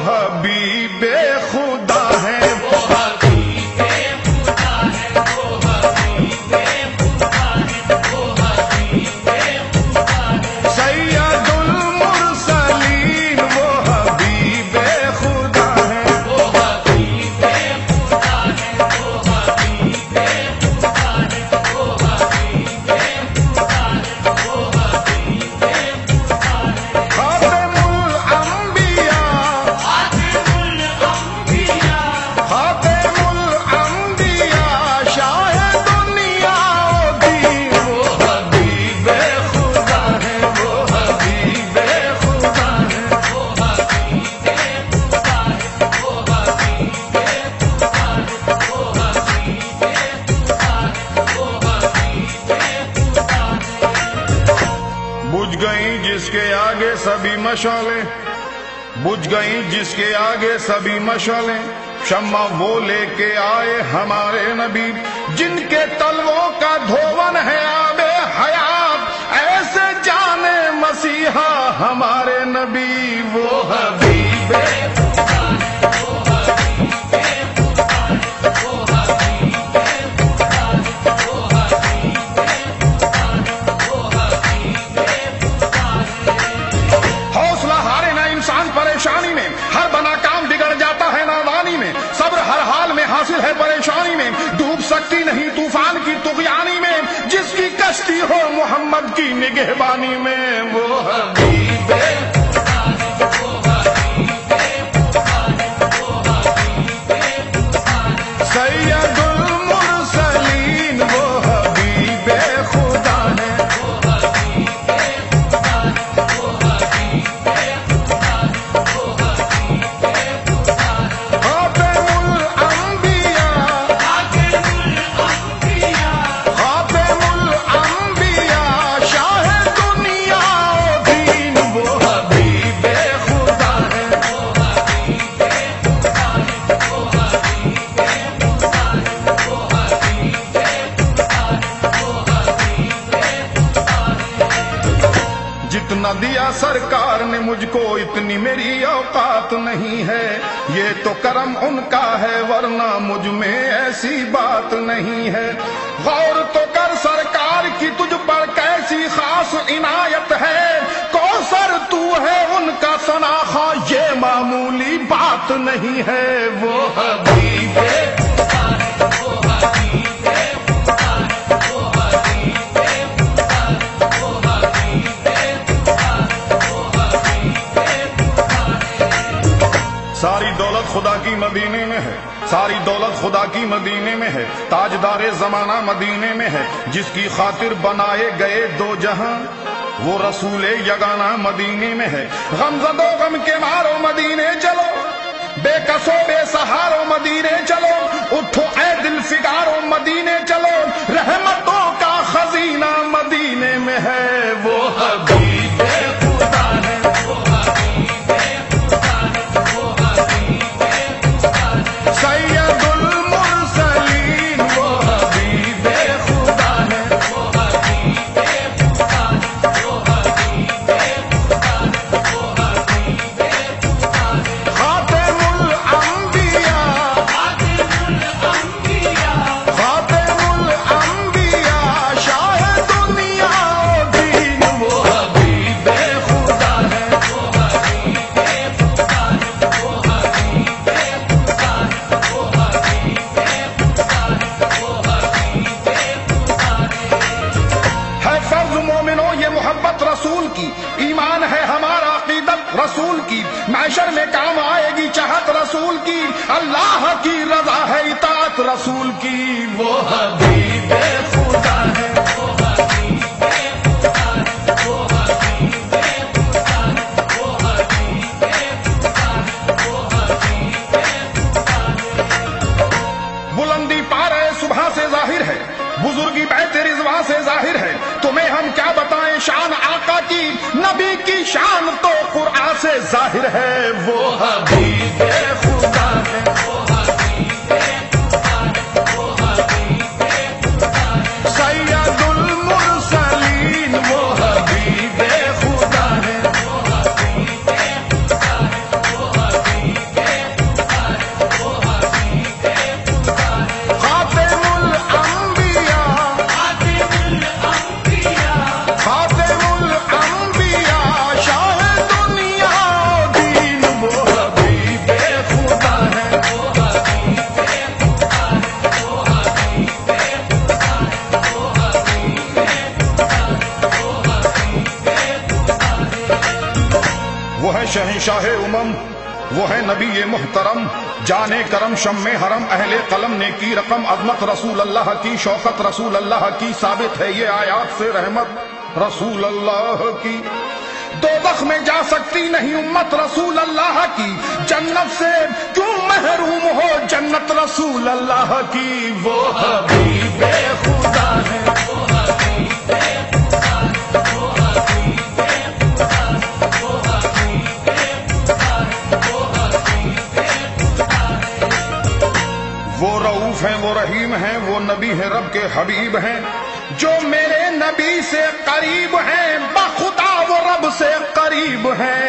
حبیب خدا ہے، وہ حبیب خدا ہے، وہ حبیب خدا ہے، وہ حبیب خدا ہے، سید المرسلین وہ حبیب خدا ہے، وہ حبیب خدا ہے، وہ حبیب خدا ہے، وہ حبیب خدا ہے، وہ حبیب خدا ہے، خاتم الانبیاء، خاتم الانبیاء، خاتم الانبیاء، شاہ دنیا و دین وہ حبیب خدا ہے، وہ حبیب خدا ہے، وہ حبیب خدا ہے، وہ حبیب خدا ہے، وہ حبیب خدا ہے، وہ حبیب خدا ہے۔ بجھ گئیں جس کے آگے سبھی مشعلیں، بجھ گئیں جس کے آگے سبھی مشعلیں، شمع وہ لے کے آئے ہمارے نبی، جن کے تلووں کا دھون ہے آب حیات، ایسے جانے مسیحا ہمارے نبی وہ حبیب حوصلہ ہارے نہ انسان پریشانی میں، ہر بنا کام بگڑ جاتا ہے نادانی میں، صبر ہر حال میں حاصل ہے پریشانی میں، ڈوب سکتی نہیں طوفان کی طغیانی میں، جس کی کشتی ہو محمد کی نگہبانی میں وہ حبیب سید المرسلین وہ حبیب خدا ہے، خاتم الانبیاء، خاتم الانبیاء، شاہ دنیا و دین وہ حبیب خدا ہے، جتنا دیا سرکار نے مجھ کو اتنی میری اوقات نہیں ہے، یہ تو کرم ان کا ہے ورنہ مجھ میں ایسی بات نہیں ہے، غور تو کر سرکار کی تجھ پر کیسی خاص عنایت ہے، کوثر تو ہے ان کا سناخا یہ معمولی بات نہیں ہے وہ حبیب ساری دولت خدا کی مدینے میں ہے، ساری دولت خدا کی مدینے میں ہے، تاجدار زمانہ مدینے میں ہے، جس کی خاطر بنائے گئے دو جہاں وہ رسول یگانہ مدینے میں ہے، غم زدو غم کے مارو مدینے چلو، بے کسو بے سہارو مدینے چلو، اٹھو اے دل فگارو مدینے چلو، رحمتوں کا خزینہ مدینے میں ہے وہ حبیب خدا ہے، سید المرسلین وہ حبیب خدا ہے، خاتم الانبیاء، خاتم الانبیاء، شاہ دنیا و دین وہ حبیب خدا ہے، ہے فرض مومنوں یہ محبت رسول کی، ایمان ہے ہمارا عقیدت رسول کی، معاشر میں کام آئے گی چاہت رسول کی، اللہ کی رضا ہے اطاعت رسول کی وہ حبیب خدا ہے، بلندی پارے صبح سے ظاہر ہے، بزرگی بیت رضوان سے ظاہر ہے، تمہیں ہم کیا بتائیں شان آقا کی، نبی کی شان تو قرآن سے ظاہر ہے وہ حبیب خدا ہے، سید المرسلین وہ حبیب خدا ہے، شاہ امم، وہ ہے نبی محترم، جانے کرم شم حرم، اہل قلم نے کی رقم، عظمت رسول اللہ کی، شوکت رسول اللہ کی، ثابت ہے یہ آیات سے رحمت رسول اللہ کی۔ دوزخ میں جا سکتی نہیں امت رسول اللہ کی، جنت سے کیوں محروم ہو جنت رسول اللہ کی۔ وہ حبیب خدا ہے، وہ حبیب خدا ہے، وہ حبیب خدا ہے، وہ حبیب خدا ہے، وہ حبیب خدا ہے۔ وہ رؤوف ہیں، وہ رحیم ہیں، وہ نبی ہیں رب کے حبیب ہیں، جو میرے نبی سے قریب ہیں، بخدا وہ رب سے قریب ہیں۔